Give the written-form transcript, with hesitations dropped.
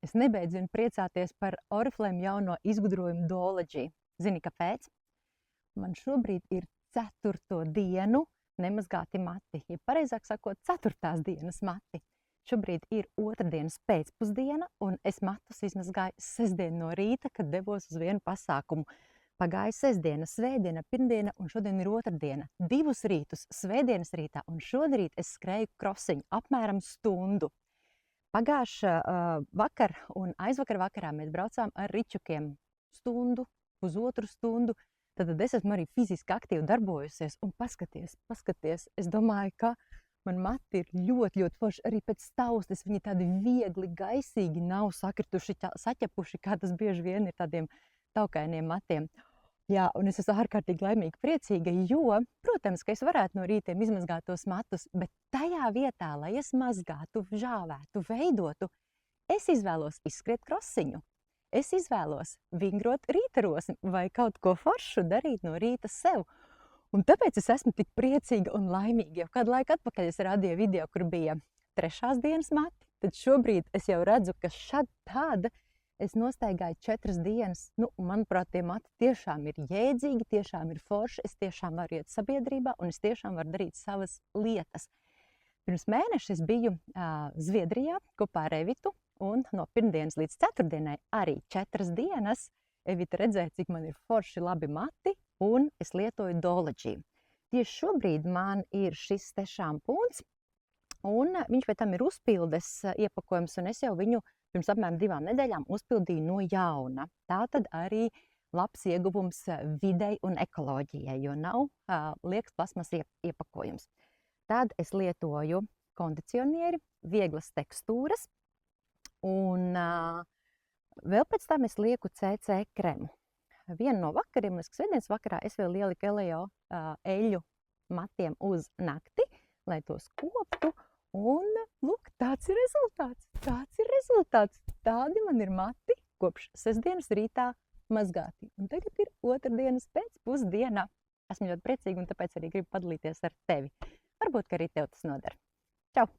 Es nebeidzu vien priecāties par Oriflame jauno izgudrojumu Doology. Zini, kāpēc? Man šobrīd ir 4. dienu nemazgāti mati, ja pareizāk sakot, 4. dienas mati. Šobrīd ir 2. dienas pēcpusdiena, un es matus izmazgāju sestdien no rīta, kad devos uz vienu pasākumu. Pagāja sestdiena, svētdiena, pirmdiena, un šodien ir 2. diena. 2 rītus svētdienas rītā, un šodien es skrēju krosiņu apmēram stundu. Pagājušā vakar un aizvakar vakarā mēs braucām ar ričukiem stundu, pusotru stundu. Tad es esmu arī fiziski aktīvi darbojusies, un paskaties, es domāju, ka man mati ir ļoti forši, arī pēc staustes, viņi tādi viegli, gaisīgi nav sakrituši, saķepuši, kā tas bieži vien ir tādiem taukainiem matiem. Jā, un es esmu ārkārtīgi laimīga, priecīga, jo, protams, ka es varētu no rītiem izmazgāt tos matus, bet tajā vietā, lai es mazgātu, žāvētu, veidotu, es izvēlos izskriet krosiņu. Es izvēlos vingrot rītarosmi vai kaut ko foršu darīt no rīta sev. Un tāpēc es esmu tik priecīga un laimīga. Jau kādu laiku atpakaļ es rādīju video, kur bija 3. dienas mati, tad šobrīd es jau redzu, ka tāda es nostaigāju 4 dienas. Manuprāt, tie mati tiešām ir jēdzīgi, tiešām ir forši, es tiešām varu iet sabiedrībā un es tiešām varu darīt savas lietas. Pirms mēneša es biju Zviedrijā kopā ar Evitu, un no pirmdienas līdz 4. arī 4 dienas Evita redzēja, cik man ir forši labi mati, un es lietoju Doology. Tieši šobrīd man ir šis te šampuns, un viņš pēc tam ir uzpildes iepakojums, un es jau viņu pirms apmēram 2 nedēļām uzpildīju no jauna. Tā tad arī labs ieguvums videi un ekoloģijai, jo nav liekas plasmas iepakojums. Tad es lietoju kondicionieri, vieglas tekstūras, un vēl pēc tam es lieku CC kremu. Vienu no vakariem, svētdienas vakarā, es vēl ieliku Eleo eļļu matiem uz nakti, lai tos koptu, un lūk, tāds ir rezultāts. Tādi man ir mati kopš sestdienas rītā mazgāti. Un tagad ir 2. dienas pēcpusdiena. Esmu ļoti priecīga, un tāpēc arī gribu padalīties ar tevi. Varbūt, ka arī tev tas noder. Čau!